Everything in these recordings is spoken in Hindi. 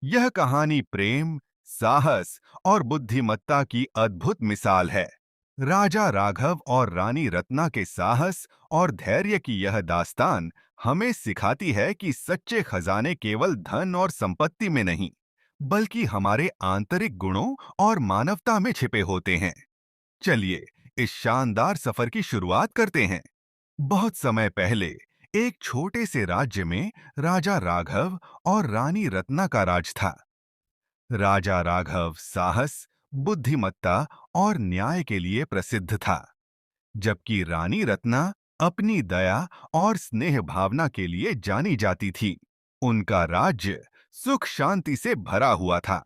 यह कहानी प्रेम, साहस और बुद्धिमत्ता की अद्भुत मिसाल है। राजा राघव और रानी रत्ना के साहस और धैर्य की यह दास्तान हमें सिखाती है कि सच्चे खजाने केवल धन और संपत्ति में नहीं, बल्कि हमारे आंतरिक गुणों और मानवता में छिपे होते हैं। चलिए, इस शानदार सफर की शुरुआत करते हैं। बहुत समय पहले एक छोटे से राज्य में राजा राघव और रानी रत्ना का राज था। राजा राघव साहस, बुद्धिमत्ता और न्याय के लिए प्रसिद्ध था, जबकि रानी रत्ना अपनी दया और स्नेह भावना के लिए जानी जाती थी। उनका राज्य सुख शांति से भरा हुआ था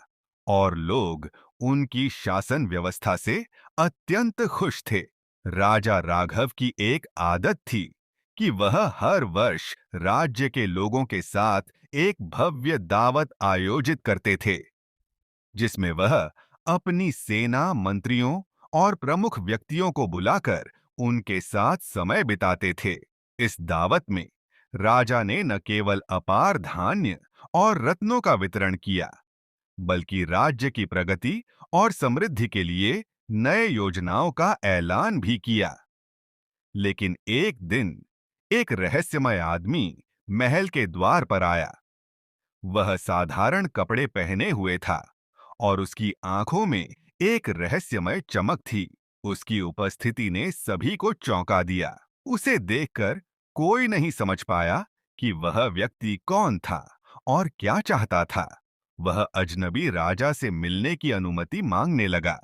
और लोग उनकी शासन व्यवस्था से अत्यंत खुश थे। राजा राघव की एक आदत थी कि वह हर वर्ष राज्य के लोगों के साथ एक भव्य दावत आयोजित करते थे, जिसमें वह अपनी सेना, मंत्रियों और प्रमुख व्यक्तियों को बुलाकर उनके साथ समय बिताते थे। इस दावत में राजा ने न केवल अपार धान्य और रत्नों का वितरण किया, बल्कि राज्य की प्रगति और समृद्धि के लिए नए योजनाओं का ऐलान भी किया। लेकिन एक दिन एक रहस्यमय आदमी महल के द्वार पर आया। वह साधारण कपड़े पहने हुए था और उसकी आंखों में एक रहस्यमय चमक थी। उसकी उपस्थिति ने सभी को चौंका दिया। उसे देखकर कोई नहीं समझ पाया कि वह व्यक्ति कौन था और क्या चाहता था। वह अजनबी राजा से मिलने की अनुमति मांगने लगा।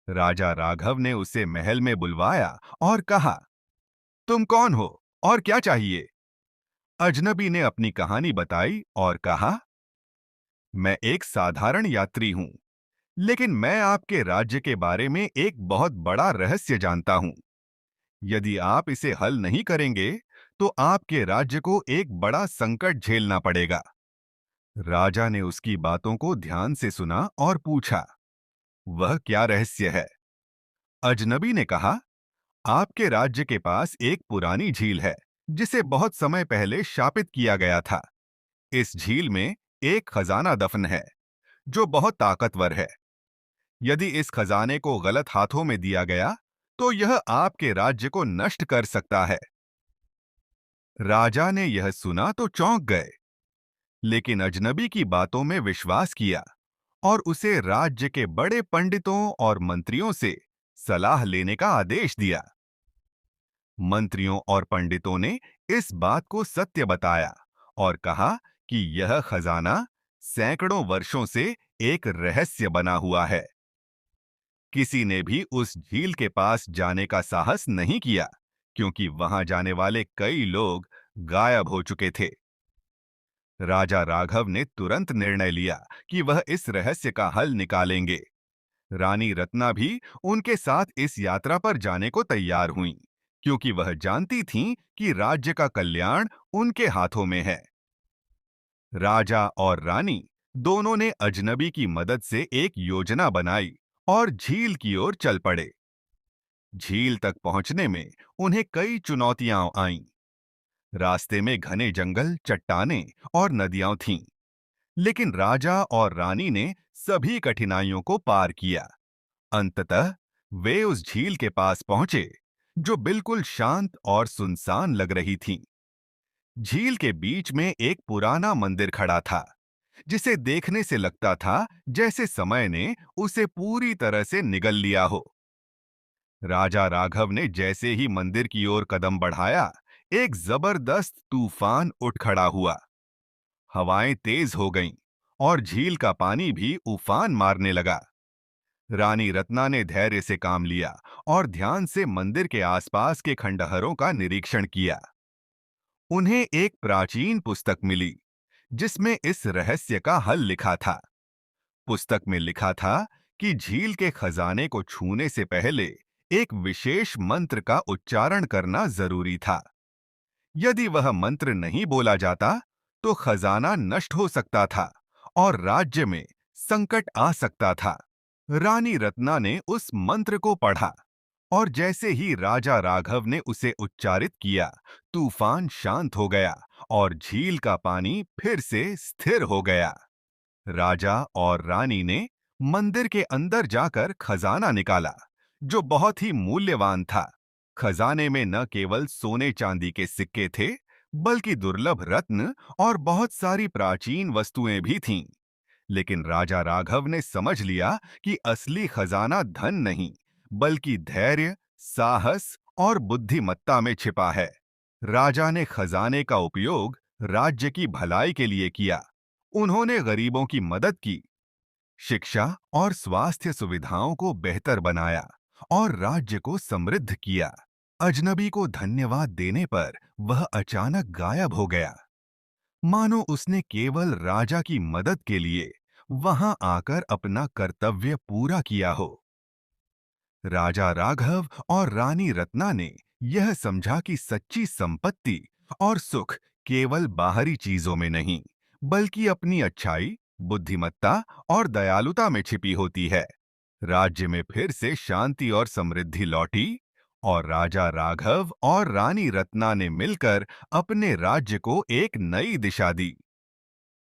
राजा राघव ने उसे महल में बुलवाया और कहा, तुम कौन हो और क्या चाहिए? अजनबी ने अपनी कहानी बताई और कहा, मैं एक साधारण यात्री हूं, लेकिन मैं आपके राज्य के बारे में एक बहुत बड़ा रहस्य जानता हूं। यदि आप इसे हल नहीं करेंगे, तो आपके राज्य को एक बड़ा संकट झेलना पड़ेगा। राजा ने उसकी बातों को ध्यान से सुना और पूछा, वह क्या रहस्य है? अजनबी ने कहा, आपके राज्य के पास एक पुरानी झील है, जिसे बहुत समय पहले शापित किया गया था। इस झील में एक खजाना दफन है, जो बहुत ताकतवर है। यदि इस खजाने को गलत हाथों में दिया गया, तो यह आपके राज्य को नष्ट कर सकता है। राजा ने यह सुना तो चौंक गए, लेकिन अजनबी की बातों में विश्वास किया और उसे राज्य के बड़े पंडितों और मंत्रियों से सलाह लेने का आदेश दिया। मंत्रियों और पंडितों ने इस बात को सत्य बताया और कहा कि यह खजाना सैकड़ों वर्षों से एक रहस्य बना हुआ है। किसी ने भी उस झील के पास जाने का साहस नहीं किया, क्योंकि वहां जाने वाले कई लोग गायब हो चुके थे। राजा राघव ने तुरंत निर्णय लिया कि वह इस रहस्य का हल निकालेंगे। रानी रत्ना भी उनके साथ इस यात्रा पर जाने को तैयार हुईं, क्योंकि वह जानती थीं कि राज्य का कल्याण उनके हाथों में है। राजा और रानी दोनों ने अजनबी की मदद से एक योजना बनाई और झील की ओर चल पड़े। झील तक पहुंचने में उन्हें कई चुनौतियां आईं। रास्ते में घने जंगल, चट्टानें और नदियां थीं, लेकिन राजा और रानी ने सभी कठिनाइयों को पार किया। अंततः वे उस झील के पास पहुंचे, जो बिल्कुल शांत और सुनसान लग रही थी। झील के बीच में एक पुराना मंदिर खड़ा था, जिसे देखने से लगता था जैसे समय ने उसे पूरी तरह से निगल लिया हो। राजा राघव ने जैसे ही मंदिर की ओर कदम बढ़ाया, एक जबरदस्त तूफान उठ खड़ा हुआ। हवाएं तेज हो गईं और झील का पानी भी उफान मारने लगा। रानी रत्ना ने धैर्य से काम लिया और ध्यान से मंदिर के आसपास के खंडहरों का निरीक्षण किया। उन्हें एक प्राचीन पुस्तक मिली, जिसमें इस रहस्य का हल लिखा था। पुस्तक में लिखा था कि झील के खजाने को छूने से पहले एक विशेष मंत्र का उच्चारण करना जरूरी था। यदि वह मंत्र नहीं बोला जाता, तो खजाना नष्ट हो सकता था और राज्य में संकट आ सकता था। रानी रत्ना ने उस मंत्र को पढ़ा और जैसे ही राजा राघव ने उसे उच्चारित किया, तूफान शांत हो गया और झील का पानी फिर से स्थिर हो गया। राजा और रानी ने मंदिर के अंदर जाकर खजाना निकाला, जो बहुत ही मूल्यवान था। खजाने में न केवल सोने चांदी के सिक्के थे, बल्कि दुर्लभ रत्न और बहुत सारी प्राचीन वस्तुएं भी थीं। लेकिन राजा राघव ने समझ लिया कि असली खजाना धन नहीं, बल्कि धैर्य, साहस और बुद्धिमत्ता में छिपा है। राजा ने खजाने का उपयोग राज्य की भलाई के लिए किया। उन्होंने गरीबों की मदद की, शिक्षा और स्वास्थ्य सुविधाओं को बेहतर बनाया और राज्य को समृद्ध किया। अजनबी को धन्यवाद देने पर वह अचानक गायब हो गया, मानो उसने केवल राजा की मदद के लिए वहां आकर अपना कर्तव्य पूरा किया हो। राजा राघव और रानी रत्ना ने यह समझा कि सच्ची संपत्ति और सुख केवल बाहरी चीजों में नहीं, बल्कि अपनी अच्छाई, बुद्धिमत्ता और दयालुता में छिपी होती है। राज्य में फिर से शांति और समृद्धि लौटी और राजा राघव और रानी रत्ना ने मिलकर अपने राज्य को एक नई दिशा दी।